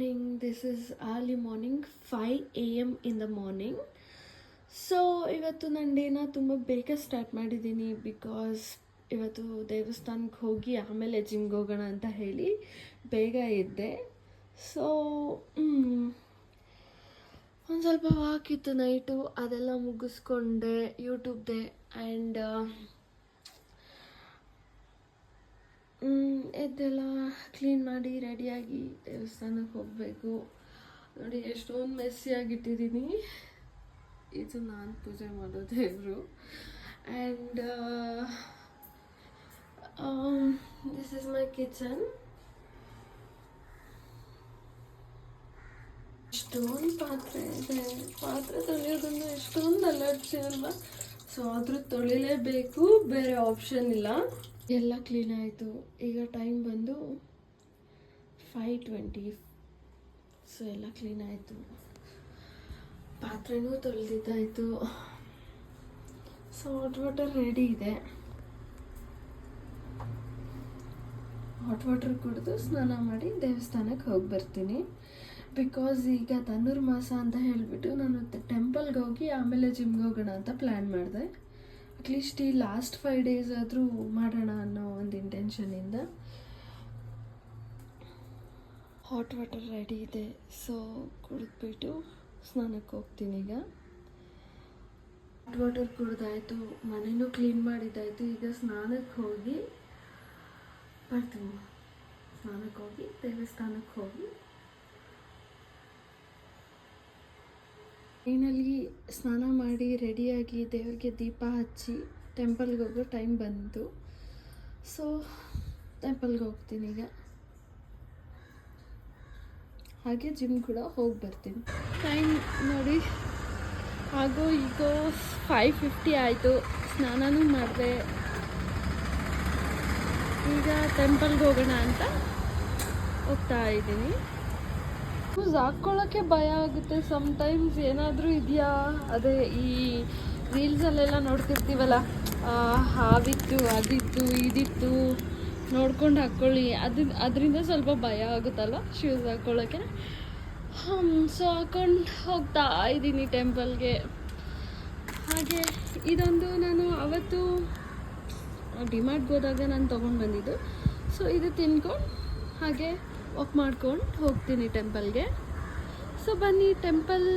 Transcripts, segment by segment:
Morning. This is early morning 5 AM in the morning. So ಇವತ್ತು ನನ್ನ ಡೇನ ತುಂಬ ಬೇಗ ಸ್ಟಾರ್ಟ್ ಮಾಡಿದ್ದೀನಿ ಬಿಕಾಸ್ ಇವತ್ತು ದೇವಸ್ಥಾನಕ್ಕೆ ಹೋಗಿ ಆಮೇಲೆ ಜಿಮ್ಗೆ ಹೋಗೋಣ ಅಂತ ಹೇಳಿ ಬೇಗ ಇದ್ದೆ. ಸೊ ಒಂದು ಸ್ವಲ್ಪ ವಾಕ್ ಇತ್ತು ನೈಟು, ಅದೆಲ್ಲ ಮುಗಿಸ್ಕೊಂಡೆ, ಯೂಟ್ಯೂಬ್ದೆ ಆ್ಯಂಡ್ ಎದ್ದೆಲ್ಲ ಕ್ಲೀನ್ ಮಾಡಿ ರೆಡಿಯಾಗಿ ದೇವಸ್ಥಾನಕ್ಕೆ ಹೋಗಬೇಕು. ನೋಡಿ ಎಷ್ಟೊಂದು ಮೆಸ್ಸಿಯಾಗಿಟ್ಟಿದ್ದೀನಿ. ಇದು ನಾನು ಪೂಜೆ ಮಾಡೋ ದೇವರು. And this is my kitchen. ಎಷ್ಟೊಂದು ಪಾತ್ರೆ ಇದೆ. ಪಾತ್ರೆ ತೊಳೆಯೋದನ್ನು ಎಷ್ಟೊಂದು ಅಲರ್ಜಿ ಅಲ್ವಾ, ಸೊ ಆದರೂ ತೊಳಿಲೇಬೇಕು, ಬೇರೆ ಆಪ್ಷನ್ ಇಲ್ಲ. ಎಲ್ಲ ಕ್ಲೀನ್ ಆಯಿತು. ಈಗ ಟೈಮ್ ಬಂದು 5:20. ಸೊ ಎಲ್ಲ ಕ್ಲೀನ್ ಆಯಿತು, ಪಾತ್ರೆನೂ ತೊಳೆದಿದ್ದಾಯಿತು. ಸೊ ಹಾಟ್ ವಾಟರ್ ರೆಡಿ ಇದೆ. ಹಾಟ್ ವಾಟರ್ ಕುಡಿದು ಸ್ನಾನ ಮಾಡಿ ದೇವಸ್ಥಾನಕ್ಕೆ ಹೋಗಿ ಬರ್ತೀನಿ. ಬಿಕಾಸ್ ಈಗ ಧನುರ್ಮಾಸ ಅಂತ ಹೇಳಿಬಿಟ್ಟು ನಾನು ಟೆಂಪಲ್ಗೆ ಹೋಗಿ ಆಮೇಲೆ ಜಿಮ್ಗೆ ಹೋಗೋಣ ಅಂತ ಪ್ಲ್ಯಾನ್ ಮಾಡಿದೆ. ಅಟ್ಲೀಸ್ಟ್ ಈ ಲಾಸ್ಟ್ 5 days ಆದರೂ ಮಾಡೋಣ ಅನ್ನೋ ಒಂದು ಇಂಟೆನ್ಷನಿಂದ. ಹಾಟ್ ವಾಟರ್ ರೆಡಿ ಇದೆ. ಸೊ ಕುಡಿದ್ಬಿಟ್ಟು ಸ್ನಾನಕ್ಕೆ ಹೋಗ್ತೀನಿ. ಈಗ ಹಾಟ್ ವಾಟರ್ ಕುಡಿದಾಯಿತು, ಮನೆಯೂ ಕ್ಲೀನ್ ಮಾಡಿದ್ದಾಯಿತು. ಈಗ ಸ್ನಾನಕ್ಕೆ ಹೋಗಿ ಬರ್ತೀನಿ. ಸ್ನಾನಕ್ಕೆ ಹೋಗಿ ದೇವಸ್ಥಾನಕ್ಕೆ ಹೋಗಿ ಫೈನಲಿ ಸ್ನಾನ ಮಾಡಿ ರೆಡಿಯಾಗಿ ದೇವರಿಗೆ ದೀಪ ಹಚ್ಚಿ ಟೆಂಪಲ್ಗೆ ಹೋಗೋ ಟೈಮ್ ಬಂತು. ಸೊ ಟೆಂಪಲ್ಗೆ ಹೋಗ್ತೀನಿ ಈಗ. ಹಾಗೆ ಜಿಮ್ ಕೂಡ ಹೋಗಿ ಬರ್ತೀನಿ. ಟೈಮ್ ನೋಡಿ ಆಗೋ ಈಗೋ 5:50 ಆಯಿತು. ಸ್ನಾನನೂ ಮಾಡಿದೆ. ಈಗ ಟೆಂಪಲ್ಗೆ ಹೋಗೋಣ ಅಂತ ಹೋಗ್ತಾ ಇದ್ದೀನಿ. ಶೂಸ್ ಹಾಕ್ಕೊಳ್ಳೋಕ್ಕೆ ಭಯ ಆಗುತ್ತೆ ಸಮ್ಟೈಮ್ಸ್. ಏನಾದರೂ ಇದೆಯಾ, ಅದೇ ಈ ರೀಲ್ಸಲ್ಲೆಲ್ಲ ನೋಡ್ತಿರ್ತೀವಲ್ಲ, ಹಾವಿತ್ತು, ಅದಿತ್ತು, ಇದಿತ್ತು, ನೋಡ್ಕೊಂಡು ಹಾಕ್ಕೊಳ್ಳಿ, ಅದರಿಂದ ಸ್ವಲ್ಪ ಭಯ ಆಗುತ್ತಲ್ಲ ಶೂಸ್ ಹಾಕ್ಕೊಳ್ಳೋಕ್ಕೆ. ಸೊ ಹಾಕ್ಕೊಂಡು ಹೋಗ್ತಾ ಇದ್ದೀನಿ ಟೆಂಪಲ್ಗೆ. ಹಾಗೆ ಇದೊಂದು ನಾನು ಅವತ್ತು ಡಿಮಾರ್ಟ್ಗೆ ಹೋದಾಗ ನಾನು ತೊಗೊಂಡು ಬಂದಿದ್ದು. ಸೊ ಇದು ತಿನ್ಕೊಂಡು ಹಾಗೆ ವಾಕ್ ಮಾಡ್ಕೊಂಡು ಹೋಗ್ತೀನಿ ಟೆಂಪಲ್ಗೆ. ಸೊ ಬನ್ನಿ ಟೆಂಪಲ್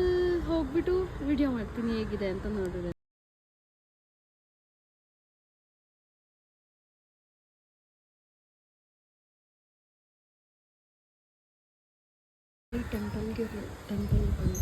ಹೋಗ್ಬಿಟ್ಟು ವಿಡಿಯೋ ಮಾಡ್ತೀನಿ ಹೇಗಿದೆ ಅಂತ ನೋಡಿದೆ. ಟೆಂಪಲ್ ಬಂದು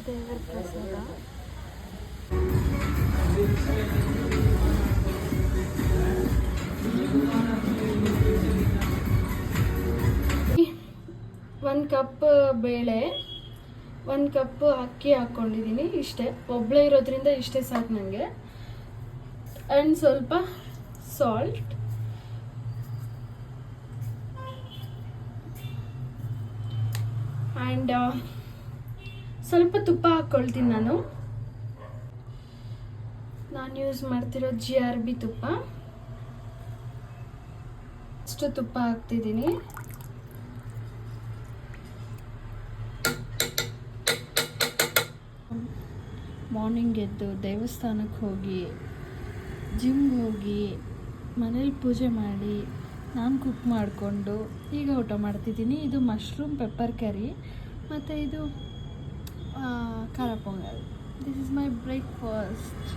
ದೇವರ ಪ್ರಸಾದ. ಒಂದು ಕಪ್ ಬೇಳೆ, 1 ಕಪ್ ಅಕ್ಕಿ ಹಾಕ್ಕೊಂಡಿದ್ದೀನಿ. ಇಷ್ಟೇ, ಒಬ್ಬಳೇ ಇರೋದ್ರಿಂದ ಇಷ್ಟೇ ಸಾಕು ನನಗೆ. ಆ್ಯಂಡ್ ಸ್ವಲ್ಪ ಸಾಲ್ಟ್ ಆ್ಯಂಡ್ ಸ್ವಲ್ಪ ತುಪ್ಪ ಹಾಕ್ಕೊಳ್ತೀನಿ. ನಾನು ಯೂಸ್ ಮಾಡ್ತಿರೋ GRB ತುಪ್ಪ. ಅಷ್ಟು ತುಪ್ಪ ಹಾಕ್ತಿದ್ದೀನಿ. ಮಾರ್ನಿಂಗ್ ಎದ್ದು ದೇವಸ್ಥಾನಕ್ಕೆ ಹೋಗಿ ಜಿಮ್ಗೆ ಹೋಗಿ ಮನೇಲಿ ಪೂಜೆ ಮಾಡಿ ನಾನು ಕುಕ್ ಮಾಡಿಕೊಂಡು ಈಗ ಊಟ ಮಾಡ್ತಿದ್ದೀನಿ. ಇದು ಮಶ್ರೂಮ್ ಪೆಪ್ಪರ್ ಕರಿ ಮತ್ತು ಇದು ಖಾರ pongal. This is my breakfast.